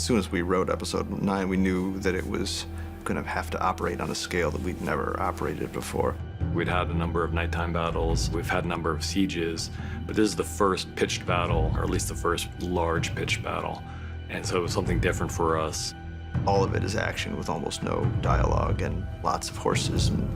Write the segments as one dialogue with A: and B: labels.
A: soon as we wrote episode 9, we knew that it was going to have to operate on a scale that we'd never operated before.
B: We'd had a number of nighttime battles, we've had a number of sieges, but this is the first pitched battle, or at least the first large pitched battle. And so it was something different for us.
A: All of it is action with almost no dialogue and lots of horses and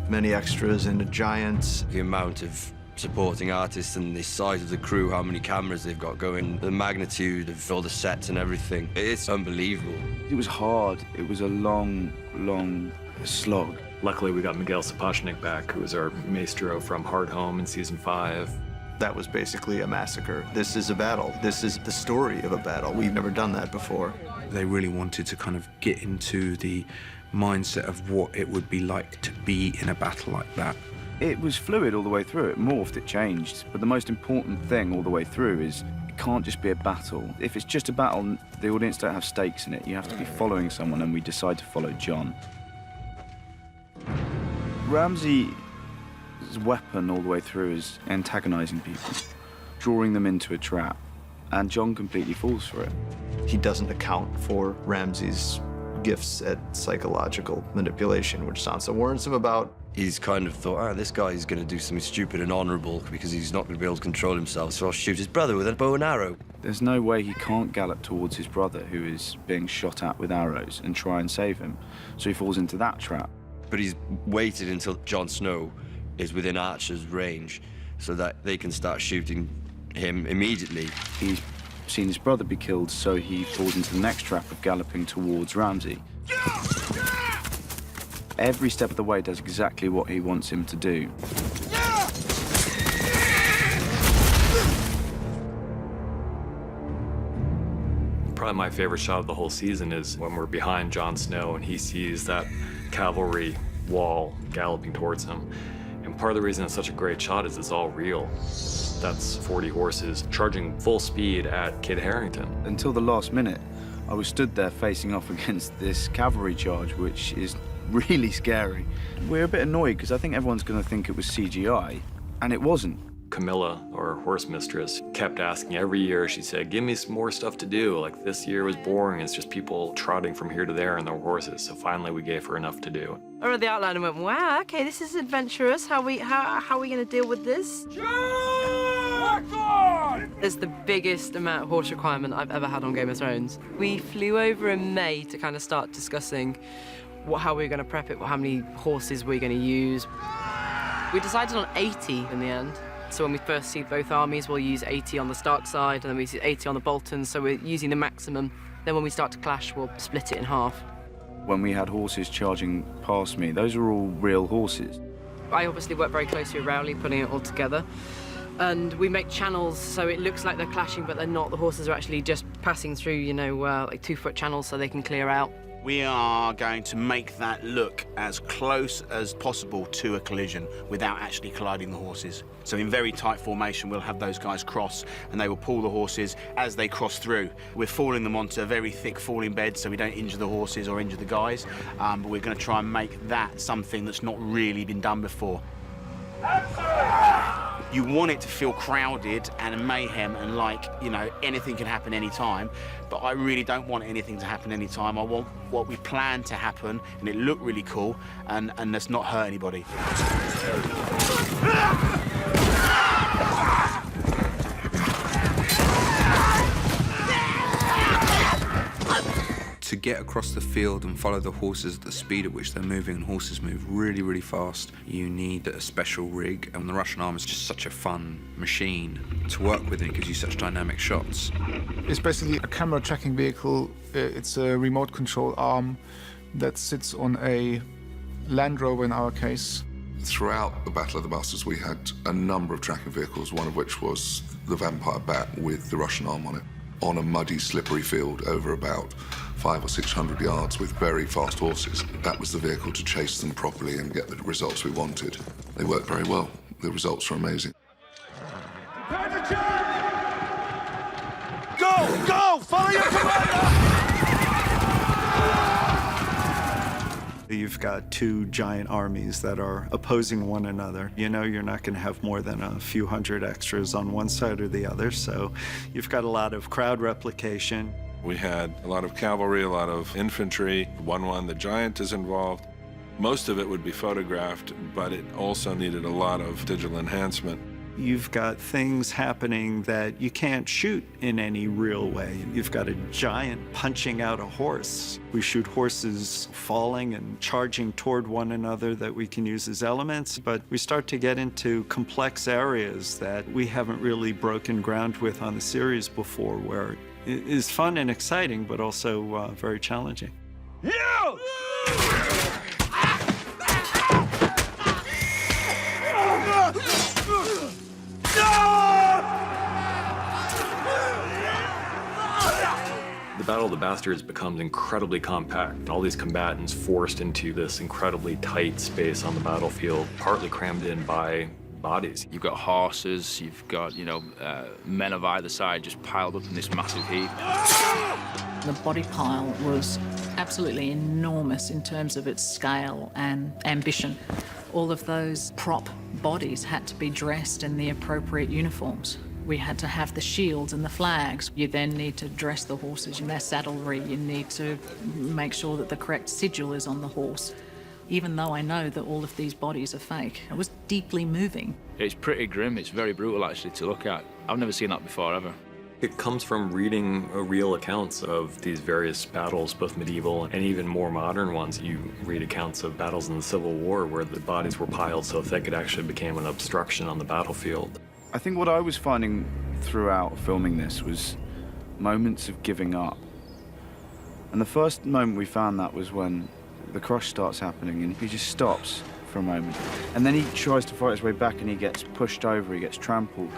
A: many extras and a giant.
C: The amount of supporting artists and the size of the crew, how many cameras they've got going, the magnitude of all the sets and everything. It's unbelievable.
D: It was hard. It was a long, long slog.
B: Luckily, we got Miguel Sapochnik back, who was our maestro from Hard Home in season 5.
A: That was basically a massacre. This is a battle. This is the story of a battle. We've never done that before.
E: They really wanted to kind of get into the mindset of what it would be like to be in a battle like that.
D: It was fluid all the way through. It morphed, it changed. But the most important thing all the way through is it can't just be a battle. If it's just a battle, the audience don't have stakes in it. You have to be following someone, and we decide to follow John. Ramsay's weapon all the way through is antagonizing people, drawing them into a trap, and John completely falls for it.
A: He doesn't account for Ramsay's gifts at psychological manipulation, which Sansa warns him about.
C: He's kind of thought, this guy is going to do something stupid and honorable because he's not going to be able to control himself, so I'll shoot his brother with a bow and arrow.
D: There's no way he can't gallop towards his brother, who is being shot at with arrows, and try and save him. So he falls into that trap.
C: But he's waited until Jon Snow is within Archer's range so that they can start shooting him immediately.
D: He's seen his brother be killed, so he falls into the next trap of galloping towards Ramsay. Every step of the way does exactly what he wants him to do.
B: Probably my favorite shot of the whole season is when we're behind Jon Snow and he sees that cavalry wall galloping towards him. And part of the reason it's such a great shot is it's all real. That's 40 horses charging full speed at Kit Harington.
D: Until the last minute, I was stood there facing off against this cavalry charge, which is really scary. We're a bit annoyed because I think everyone's going to think it was CGI, and it wasn't.
B: Camilla, our horse mistress, kept asking every year. She said, give me some more stuff to do. Like, this year was boring. It's just people trotting from here to there on their horses. So finally we gave her enough to do.
F: I read the outline and went, wow, okay, this is adventurous. How are we going to deal with this? It's the biggest amount of horse requirement I've ever had on Game of Thrones. We flew over in May to kind of start discussing how we were going to prep it, how many horses we were going to use. We decided on 80 in the end. So when we first see both armies, we'll use 80 on the Stark side, and then we use 80 on the Boltons, so we're using the maximum. Then when we start to clash, we'll split it in half.
D: When we had horses charging past me, those are all real horses.
F: I obviously work very closely with Rowley, putting it all together. And we make channels so it looks like they're clashing, but they're not. The horses are actually just passing through, you know, like 2-foot channels so they can clear out.
G: We are going to make that look as close as possible to a collision without actually colliding the horses. So in very tight formation, we'll have those guys cross and they will pull the horses as they cross through. We're falling them onto a very thick falling bed so we don't injure the horses or injure the guys, but we're going to try and make that something that's not really been done before. You want it to feel crowded and mayhem and like, you know, anything can happen anytime, but I really don't want anything to happen anytime. I want what we plan to happen and it look really cool and let's not hurt anybody.
E: To get across the field and follow the horses at the speed at which they're moving, and horses move really, really fast, you need a special rig, and the Russian arm is just such a fun machine to work with, and it gives you such dynamic shots.
H: It's basically a camera tracking vehicle. It's a remote control arm that sits on a Land Rover in our case.
I: Throughout the Battle of the Bastards, we had a number of tracking vehicles, one of which was the Vampire Bat with the Russian arm on it, on a muddy, slippery field over about 500 or 600 yards with very fast horses. That was the vehicle to chase them properly and get the results we wanted. They worked very well. The results were amazing.
G: Go! Go! Follow your commander!
J: You've got two giant armies that are opposing one another. You know you're not going to have more than a few hundred extras on one side or the other, so you've got a lot of crowd replication.
K: We had a lot of cavalry, a lot of infantry. 1-1, the giant is involved. Most of it would be photographed, but it also needed a lot of digital enhancement.
J: You've got things happening that you can't shoot in any real way. You've got a giant punching out a horse. We shoot horses falling and charging toward one another that we can use as elements, but we start to get into complex areas that we haven't really broken ground with on the series before, where it is fun and exciting, but also very challenging.
B: The Battle of the Bastards becomes incredibly compact. All these combatants forced into this incredibly tight space on the battlefield, partly crammed in by bodies.
L: You've got horses, you've got, men of either side just piled up in this massive heap.
M: The body pile was absolutely enormous in terms of its scale and ambition. All of those prop bodies had to be dressed in the appropriate uniforms. We had to have the shields and the flags. You then need to dress the horses in their saddlery. You need to make sure that the correct sigil is on the horse. Even though I know that all of these bodies are fake, it was deeply moving.
L: It's pretty grim, it's very brutal actually to look at. I've never seen that before, ever.
B: It comes from reading real accounts of these various battles, both medieval and even more modern ones. You read accounts of battles in the Civil War where the bodies were piled so thick it actually became an obstruction on the battlefield.
D: I think what I was finding throughout filming this was moments of giving up. And the first moment we found that was when the crush starts happening and he just stops for a moment. And then he tries to fight his way back and he gets pushed over, he gets trampled.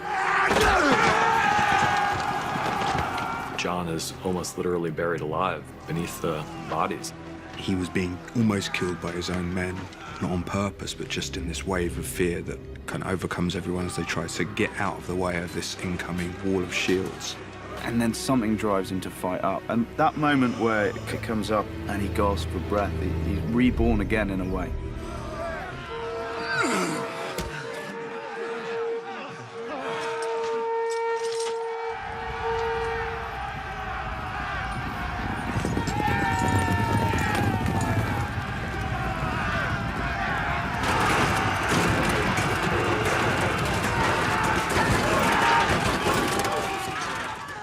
B: John is almost literally buried alive beneath the bodies.
E: He was being almost killed by his own men, not on purpose, but just in this wave of fear that kind of overcomes everyone as they try to get out of the way of this incoming wall of shields.
D: And then something drives him to fight up. And that moment where it comes up and he gasps for breath, he's reborn again in a way.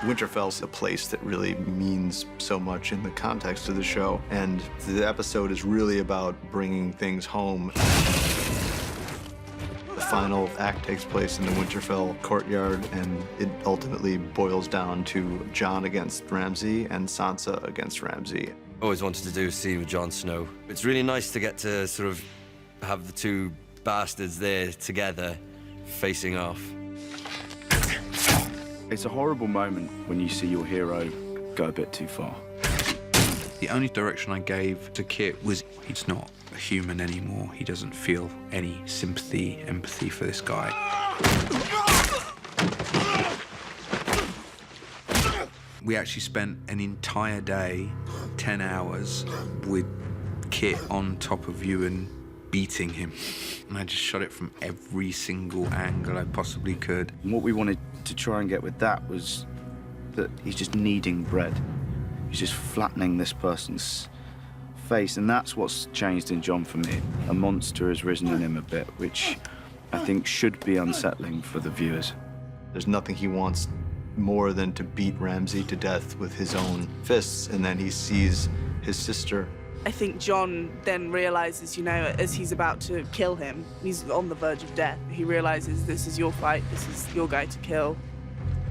A: Winterfell's a place that really means so much in the context of the show, and the episode is really about bringing things home. The final act takes place in the Winterfell courtyard, and it ultimately boils down to Jon against Ramsay and Sansa against Ramsay.
C: Always wanted to do a scene with Jon Snow. It's really nice to get to sort of have the two bastards there together, facing off.
D: It's a horrible moment when you see your hero go a bit too far.
E: The only direction I gave to Kit was he's not a human anymore. He doesn't feel any sympathy, empathy for this guy. We actually spent an entire day, 10 hours, with Kit on top of Ewan, beating him. And I just shot it from every single angle I possibly could.
D: And what we wanted to try and get with that was that he's just kneading bread. He's just flattening this person's face, and that's what's changed in Jon for me. A monster has risen in him a bit, which I think should be unsettling for the viewers.
A: There's nothing he wants more than to beat Ramsay to death with his own fists, and then he sees his sister.
N: I think Jon then realizes, as he's about to kill him, he's on the verge of death. He realizes this is your fight, this is your guy to kill,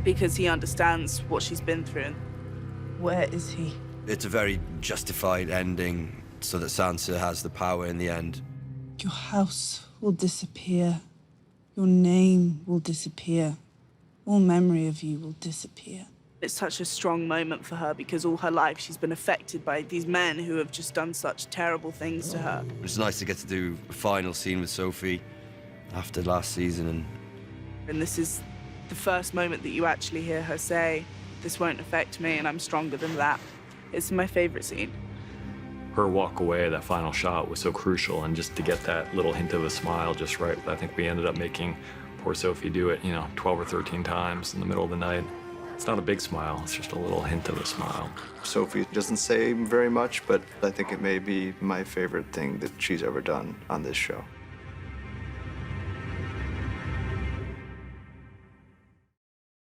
N: because he understands what she's been through. Where is he?
C: It's a very justified ending so that Sansa has the power in the end.
O: Your house will disappear. Your name will disappear. All memory of you will disappear.
N: It's such a strong moment for her because all her life she's been affected by these men who have just done such terrible things to her.
C: It's nice to get to do a final scene with Sophie after last season.
N: And this is the first moment that you actually hear her say, "This won't affect me and I'm stronger than that." It's my favorite scene.
B: Her walk away, that final shot, was so crucial, and just to get that little hint of a smile just right. I think we ended up making poor Sophie do it, 12 or 13 times in the middle of the night. It's not a big smile, it's just a little hint of a smile.
A: Sophie doesn't say very much, but I think it may be my favorite thing that she's ever done on this show.